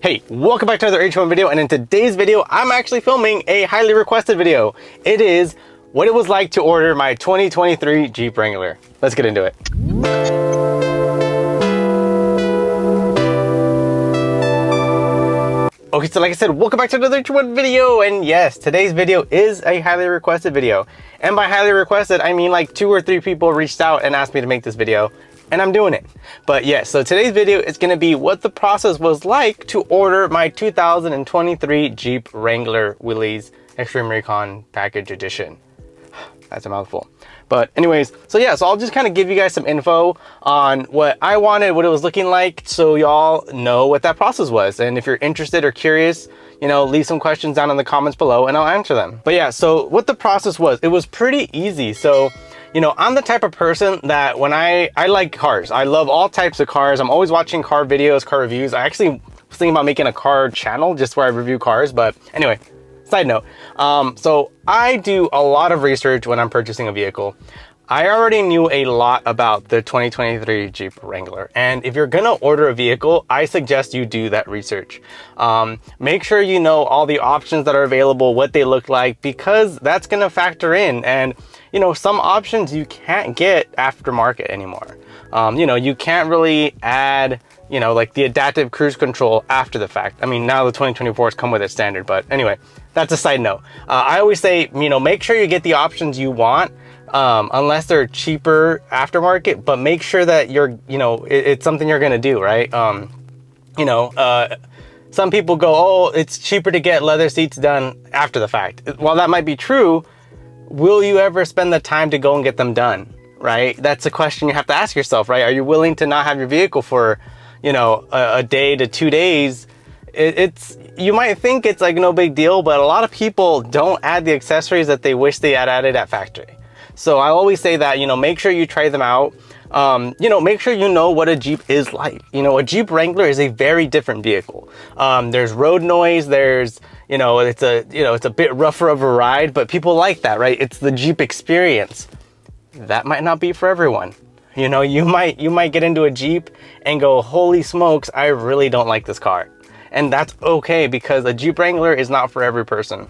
Hey, welcome back to another atetreewon video, and in today's video, I'm actually filming a highly requested video. It is what it was like to order my 2023 Jeep Wrangler. Let's get into it. Okay, so like I said, welcome back to another atetreewon video, and yes, today's video is a highly requested video. And by highly requested, I mean like 2 or 3 people reached out and asked me to make this video, and I'm doing it. But yes, so today's video is going to be what the process was like to order my 2023 Jeep Wrangler Willys Extreme Recon Package Edition. That's a mouthful. But anyways, so yeah, so I'll just kind of give you guys some info on what I wanted, what it was looking like, so y'all know what that process was. And if you're interested or curious, you know, leave some questions down in the comments below and I'll answer them. But yeah, so what the process was, it was pretty easy. So, you know, I'm the type of person that when I like cars. I love all types of cars. I'm always watching car videos, car reviews. I actually was thinking about making a car channel just where I review cars. But anyway, side note. So I do a lot of research when I'm purchasing a vehicle. I already knew a lot about the 2023 Jeep Wrangler. And if you're gonna order a vehicle, I suggest you do that research. Make sure you know all the options that are available, what they look like, because that's gonna factor in. And you know, some options you can't get aftermarket anymore. You know, you can't really add, you know, like the adaptive cruise control after the fact. I mean, now the 2024s come with it standard, but anyway, that's a side note. I always say, you know, make sure you get the options you want, unless they're cheaper aftermarket, but make sure that you're, you know, it's something you're gonna do, right? You know, some people go, oh, it's cheaper to get leather seats done after the fact. While that might be true, will you ever spend the time to go and get them done, right? That's a question you have to ask yourself, right? Are you willing to not have your vehicle for, you know, a day to 2 days? You might think it's like no big deal, but a lot of people don't add the accessories that they wish they had added at factory. So I always say that, you know, make sure you try them out. You know, make sure you know what a Jeep is like. You know, a Jeep Wrangler is a very different vehicle. There's road noise, there's, you know, it's a bit rougher of a ride, but people like that, right? It's the Jeep experience. That might not be for everyone. You know, you might get into a Jeep and go, holy smokes, I really don't like this car. And that's okay, because a Jeep Wrangler is not for every person.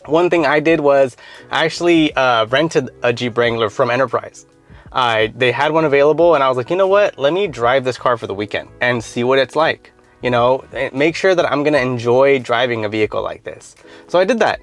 One thing I did was I actually rented a Jeep Wrangler from Enterprise. They had one available and I was like, you know what? Let me drive this car for the weekend and see what it's like. You know, make sure that I'm gonna enjoy driving a vehicle like this. So I did that.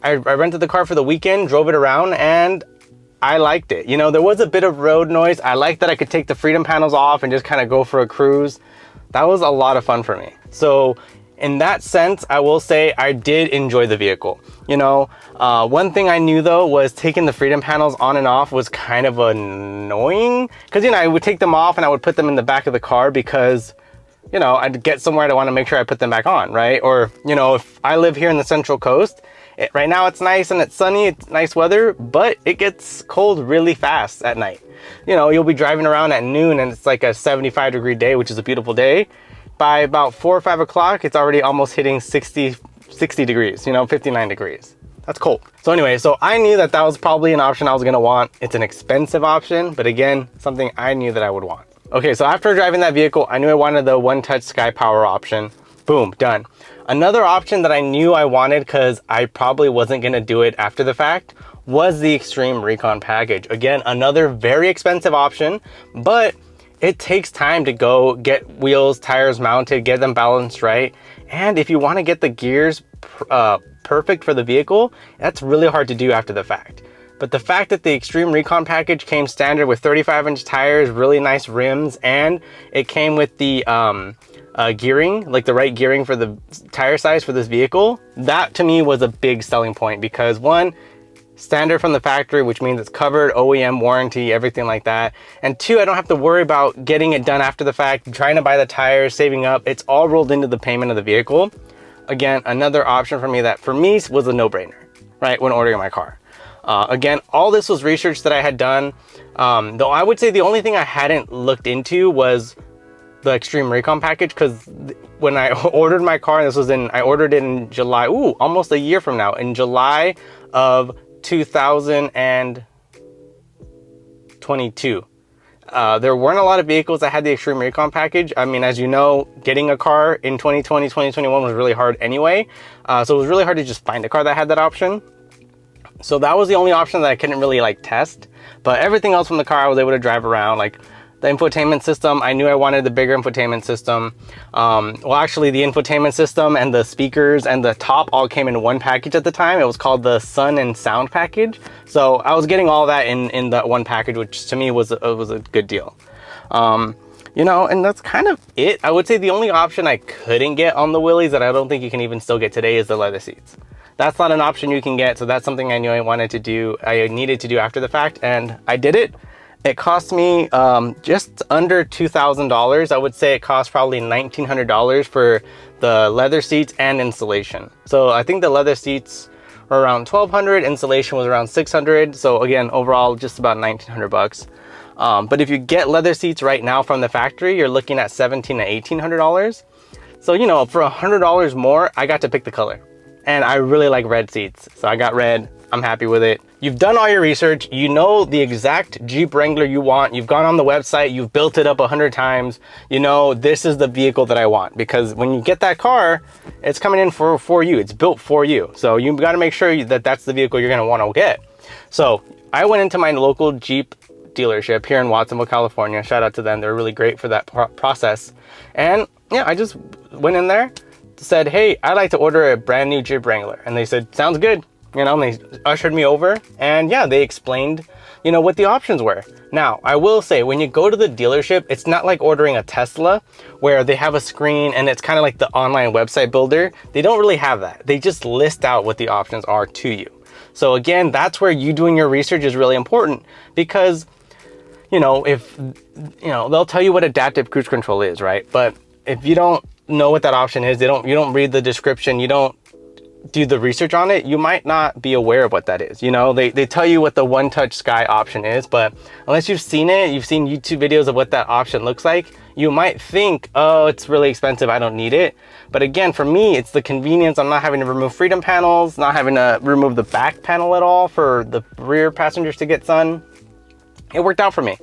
I rented the car for the weekend, drove it around, and I liked it. You know, there was a bit of road noise. I liked that I could take the freedom panels off and just kind of go for a cruise. That was a lot of fun for me. So in that sense, I will say I did enjoy the vehicle. You know, one thing I knew though was taking the freedom panels on and off was kind of annoying, because, you know, I would take them off and I would put them in the back of the car because, you know, I'd get somewhere and I want to make sure I put them back on, right? Or, you know, if I live here in the Central Coast, right now it's nice and it's sunny, it's nice weather, but it gets cold really fast at night. You know, you'll be driving around at noon and it's like a 75-degree day, which is a beautiful day. By about 4 or 5 o'clock, it's already almost hitting 60 degrees, you know, 59 degrees. That's cold. So anyway, so I knew that that was probably an option I was gonna want. It's an expensive option, but again, something I knew that I would want. Okay, so after driving that vehicle, I knew I wanted the one-touch Sky Power option. Boom, done. Another option that I knew I wanted, because I probably wasn't gonna do it after the fact, was the Extreme Recon package. Again, another very expensive option, but it takes time to go get wheels, tires mounted, get them balanced right. And if you want to get the gears perfect for the vehicle, that's really hard to do after the fact. But the fact that the Extreme Recon package came standard with 35-inch tires, really nice rims, and it came with the gearing, like the right gearing for the tire size for this vehicle, that to me was a big selling point, because one, standard from the factory, which means it's covered, OEM warranty, everything like that. And two, I don't have to worry about getting it done after the fact, trying to buy the tires, saving up. It's all rolled into the payment of the vehicle. Again, another option for me that for me was a no-brainer, right, when ordering my car. Again, all this was research that I had done, though I would say the only thing I hadn't looked into was the Extreme Recon package, because when I ordered my car, and this was I ordered it in July, almost a year from now, in July of 2022. There weren't a lot of vehicles that had the Extreme Recon package. I mean, as you know, getting a car in 2020, 2021 was really hard anyway. So it was really hard to just find a car that had that option. So that was the only option that I couldn't really like test. But everything else from the car I was able to drive around. Like the infotainment system, I knew I wanted the bigger infotainment system. Well, actually the infotainment system and the speakers and the top all came in one package at the time. It was called the Sun and Sound package. So I was getting all that in that one package, which to me was a good deal. You know, and that's kind of it. I would say the only option I couldn't get on the Willys that I don't think you can even still get today is the leather seats. That's not an option you can get. So that's something I knew I wanted to do. I needed to do after the fact, and I did it. It cost me just under $2,000. I would say it cost probably $1,900 for the leather seats and installation. So I think the leather seats were around $1,200, installation was around $600. So again, overall, just about $1,900. But if you get leather seats right now from the factory, you're looking at $1,700 to $1,800. So, you know, for $100 more, I got to pick the color. And I really like red seats. So I got red. I'm happy with it. You've done all your research. You know the exact Jeep Wrangler you want. You've gone on the website. You've built it up 100 times. You know, this is the vehicle that I want. Because when you get that car, it's coming in for you. It's built for you. So you've got to make sure that that's the vehicle you're going to want to get. So I went into my local Jeep dealership here in Watsonville, California. Shout out to them. They're really great for that process. And yeah, I just went in there, said, hey, I'd like to order a brand new Jeep Wrangler. And they said, sounds good. You know, and they ushered me over, and yeah, they explained, you know, what the options were. Now, I will say, when you go to the dealership, it's not like ordering a Tesla where they have a screen and it's kind of like the online website builder. They don't really have that. They just list out what the options are to you. So again, that's where you doing your research is really important, because, you know, if, you know, they'll tell you what adaptive cruise control is, right? But if you don't know what that option is, you don't read the description, you don't do the research on it, you might not be aware of what that is. You know, they tell you what the One Touch Sky option is, but unless you've seen it, you've seen YouTube videos of what that option looks like, you might think, oh, it's really expensive, I don't need it. But again, for me, it's the convenience. I'm not having to remove freedom panels, not having to remove the back panel at all for the rear passengers to get sun. It worked out for me.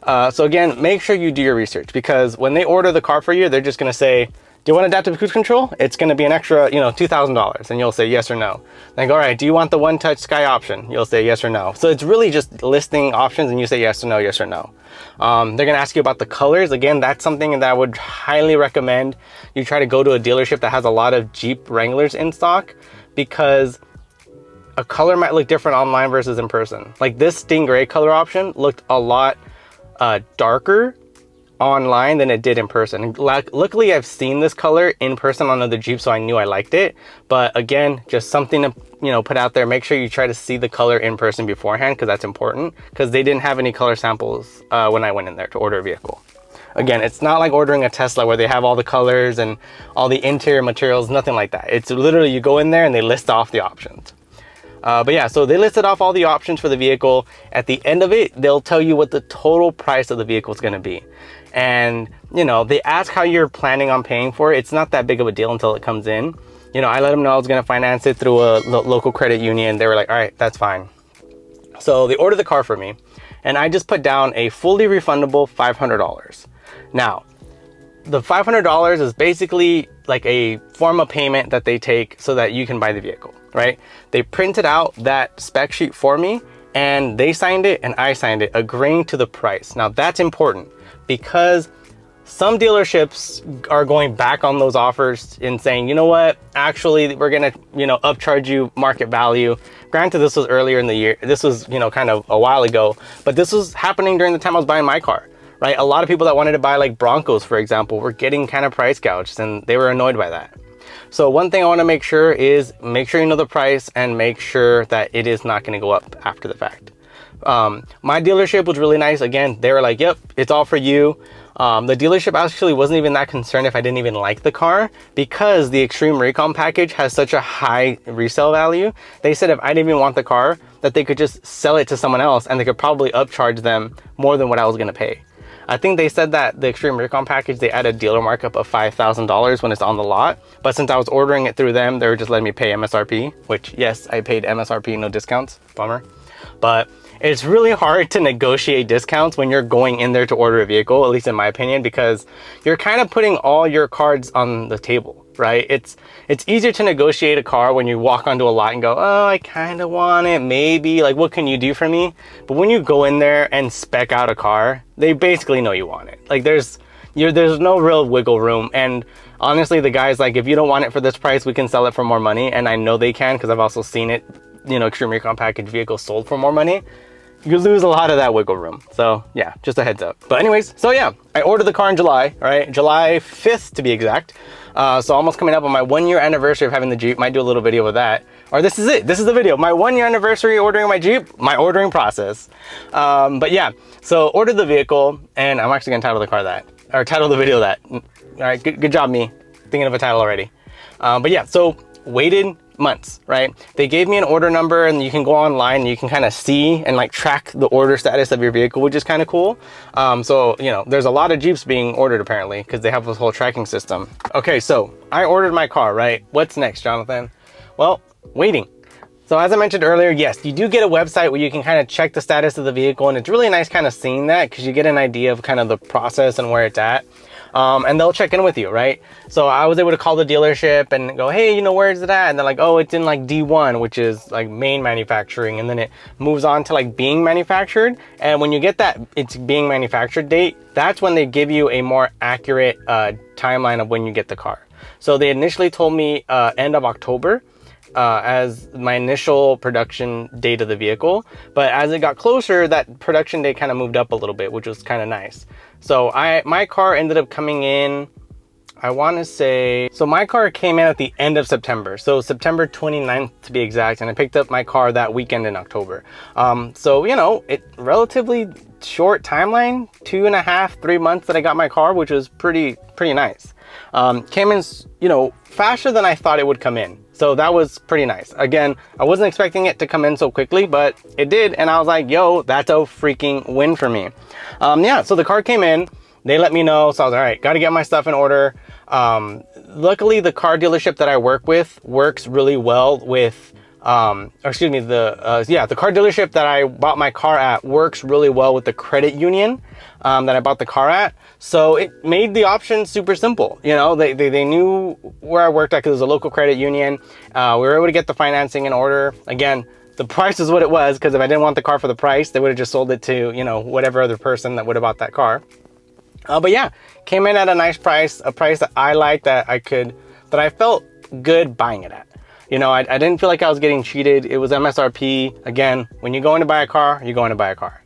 So again, make sure you do your research, because when they order the car for you, they're just gonna say, do you want adaptive cruise control? It's going to be an extra, you know, $2,000, and you'll say yes or no. They go, all right, do you want the One Touch Sky option? You'll say yes or no. So it's really just listing options, and you say yes or no, yes or no. They're going to ask you about the colors. Again, that's something that I would highly recommend you try to go to a dealership that has a lot of Jeep Wranglers in stock, because a color might look different online versus in person. Like this Stingray color option looked a lot darker online than it did in person. And luckily I've seen this color in person on other Jeeps, so I knew I liked it. But again, just something to, you know, put out there. Make sure you try to see the color in person beforehand, because that's important, because they didn't have any color samples when I went in there to order a vehicle. Again, it's not like ordering a Tesla where they have all the colors and all the interior materials, nothing like that. It's literally you go in there and they list off the options. But yeah, so they listed off all the options for the vehicle. At the end of it, they'll tell you what the total price of the vehicle is going to be. And, you know, they ask how you're planning on paying for it. It's not that big of a deal until it comes in. You know, I let them know I was going to finance it through a local credit union. They were like, all right, that's fine. So they ordered the car for me, and I just put down a fully refundable $500. Now, the $500 is basically like a form of payment that they take so that you can buy the vehicle, right? They printed out that spec sheet for me, and they signed it and I signed it, agreeing to the price. Now that's important, because some dealerships are going back on those offers and saying, you know what, actually we're gonna, you know, upcharge you market value. Granted, this was earlier in the year. This was, you know, kind of a while ago, but this was happening during the time I was buying my car, right? A lot of people that wanted to buy like Broncos, for example, were getting kind of price gouged, and they were annoyed by that. So one thing I want to make sure is make sure you know the price, and make sure that it is not going to go up after the fact. My dealership was really nice. Again, they were like, yep, it's all for you. The dealership actually wasn't even that concerned if I didn't even like the car, because the Extreme Recon package has such a high resale value. They said if I didn't even want the car, that they could just sell it to someone else, and they could probably upcharge them more than what I was going to pay. I think they said that the Extreme Recon package, they add a dealer markup of $5,000 when it's on the lot. But since I was ordering it through them, they were just letting me pay MSRP, which yes, I paid MSRP, no discounts, bummer. But it's really hard to negotiate discounts when you're going in there to order a vehicle, at least in my opinion, because you're kind of putting all your cards on the table, right? It's easier to negotiate a car when you walk onto a lot and go, oh, I kind of want it, maybe, like, what can you do for me? But when you go in there and spec out a car, they basically know you want it. Like, there's no real wiggle room. And honestly, the guy's like, if you don't want it for this price, we can sell it for more money. And I know they can, because I've also seen it, you know, extreme recon package vehicles sold for more money. You lose a lot of that wiggle room. So yeah, just a heads up. But anyways, so yeah, I ordered the car in July, right? July 5th to be exact. So almost coming up on my 1 year anniversary of having the Jeep. Might do a little video with that. Or this is it. This is the video. My 1 year anniversary ordering my Jeep, my ordering process. But yeah, so ordered the vehicle, and I'm actually gonna title the car that, or title the video that. All right, good job me, thinking of a title already. But yeah, so waited months, right? They gave me an order number, and you can go online and you can kind of see and like track the order status of your vehicle, which is kind of cool. So, you know, there's a lot of Jeeps being ordered apparently, because they have this whole tracking system. Okay, so I ordered my car, right? What's next, Jonathan? Well, waiting. So as I mentioned earlier, yes, you do get a website where you can kind of check the status of the vehicle, and it's really nice kind of seeing that, because you get an idea of kind of the process and where it's at. And they'll check in with you, right? So I was able to call the dealership and go, hey, you know, where is it at? And they're like, oh, it's in like D1, which is like main manufacturing. And then it moves on to like being manufactured. And when you get that it's being manufactured date, that's when they give you a more accurate timeline of when you get the car. So they initially told me end of October as my initial production date of the vehicle. But as it got closer, that production date kind of moved up a little bit, which was kind of nice. So my car ended up coming in, I want to say, so my car came in at the end of September. So September 29th to be exact. And I picked up my car that weekend in October. So, you know, it relatively short timeline, 2.5, 3 months that I got my car, which was pretty nice. Came in, you know, faster than I thought it would come in. So that was pretty nice. Again, I wasn't expecting it to come in so quickly, but it did. And I was like, yo, that's a freaking win for me. Yeah, so the car came in, they let me know. So I was all right, got to get my stuff in order. Luckily, the car dealership that I work with works really well with, the car dealership that I bought my car at works really well with the credit union that I bought the car at. So it made the option super simple. You know, they knew where I worked at because it was a local credit union. We were able to get the financing in order. Again, the price is what it was, because if I didn't want the car for the price, they would have just sold it to, you know, whatever other person that would have bought that car. But yeah, came in at a nice price, a price that I liked, that I felt good buying it at. You know, I didn't feel like I was getting cheated. It was MSRP. Again, when you go in to buy a car, you're going to buy a car.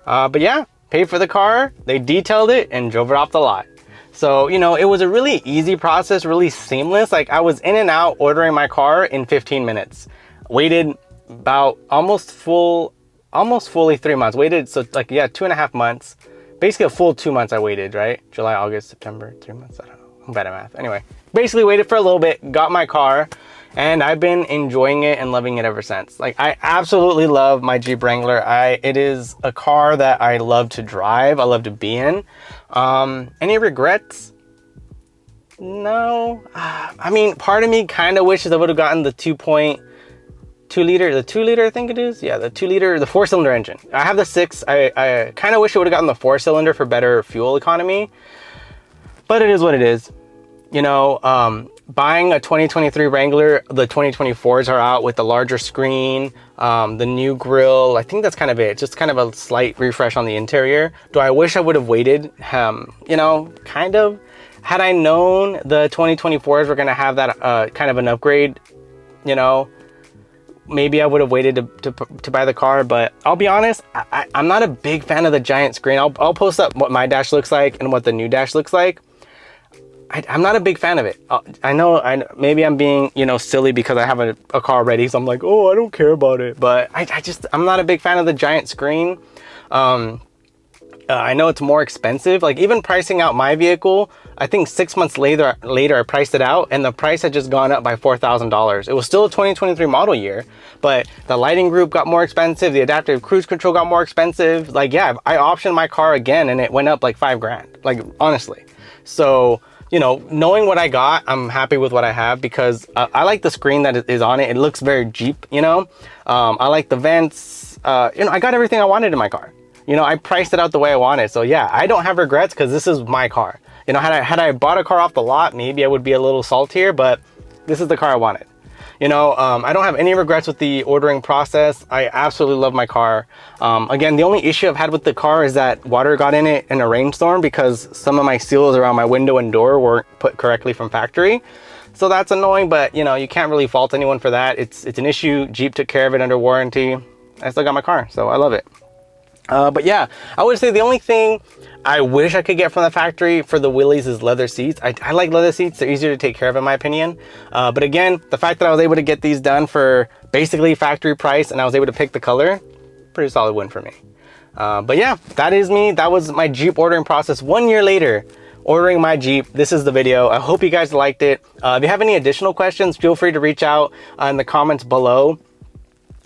But yeah, paid for the car, they detailed it and drove it off the lot. So, you know, it was a really easy process, really seamless. Like, I was in and out ordering my car in 15 minutes. Waited about almost fully 3 months. Waited, so like, yeah, 2.5 months. Basically a full 2 months I waited, right? July, August, September, 3 months, I don't know. I'm bad at math. Anyway, basically waited for a little bit, got my car, and I've been enjoying it and loving it ever since. Like, I absolutely love my Jeep Wrangler. It is a car that I love to drive. I love to be in. Any regrets? No. I mean, part of me kind of wishes I would have gotten the 2.2 liter, the 2 liter, I think it is. Yeah, the 2 liter, the 4-cylinder engine. I have the 6. I kind of wish I would have gotten the 4-cylinder for better fuel economy, but it is what it is. You know, buying a 2023 Wrangler, the 2024s are out with the larger screen, the new grille. I think that's kind of it. Just kind of a slight refresh on the interior. Do I wish I would have waited? You know, kind of. Had I known the 2024s were going to have that kind of an upgrade, you know, maybe I would have waited to buy the car. But I'll be honest, I'm not a big fan of the giant screen. I'll post up what my dash looks like and what the new dash looks like. I'm not a big fan of it. I know maybe I'm being, you know, silly because I have a car already, so I'm like, oh, I don't care about it. But I'm not a big fan of the giant screen. I know it's more expensive. Like, even pricing out my vehicle, I think 6 months later I priced it out, and the price had just gone up by $4,000. It was still a 2023 model year, but the lighting group got more expensive. The adaptive cruise control got more expensive. Like, yeah, I optioned my car again and it went up like $5 grand, like, honestly. So you know, knowing what I got, I'm happy with what I have because I like the screen that is on it. It looks very Jeep, you know. I like the vents. You know, I got everything I wanted in my car. You know, I priced it out the way I wanted. So yeah, I don't have regrets because this is my car. You know, had I bought a car off the lot, maybe I would be a little saltier, but this is the car I wanted. You know, I don't have any regrets with the ordering process. I absolutely love my car. Again, the only issue I've had with the car is that water got in it in a rainstorm because some of my seals around my window and door weren't put correctly from factory. So that's annoying, but you know, you can't really fault anyone for that. It's an issue. Jeep took care of it under warranty. I still got my car, so I love it. But yeah, I would say the only thing I wish I could get from the factory for the Willys is leather seats. I like leather seats. They're easier to take care of in my opinion. But again, the fact that I was able to get these done for basically factory price and I was able to pick the color, pretty solid win for me. But yeah, that is me. That was my Jeep ordering process 1 year later. Ordering my Jeep. This is the video. I hope you guys liked it. If you have any additional questions, feel free to reach out in the comments below.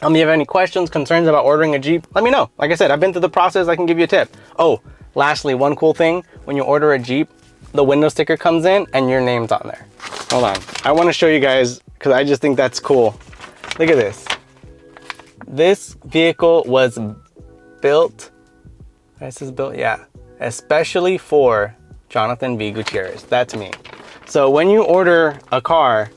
If you have any questions, concerns about ordering a Jeep, let me know. Like I said, I've been through the process. I can give you a tip. Oh, lastly, one cool thing, when you order a Jeep, the window sticker comes in and your name's on there. Hold on. I want to show you guys because I just think that's cool. Look at this. This vehicle was built, this is built, yeah, especially for Jonathan V. Gutierrez. That's me. So when you order a car,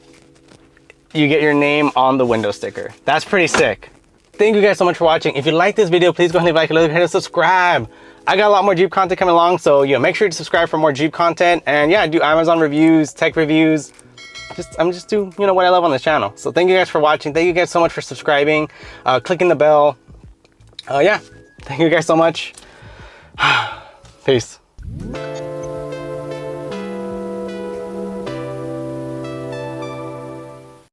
you get your name on the window sticker. That's pretty sick. Thank you guys so much for watching. If you like this video, please go ahead and leave a like, hit and subscribe. I got a lot more Jeep content coming along, so you know, make sure to subscribe for more Jeep content. And yeah, I do Amazon reviews, tech reviews. I'm just do, you know, what I love on this channel. So thank you guys for watching. Thank you guys so much for subscribing, clicking the bell. Yeah, thank you guys so much. Peace.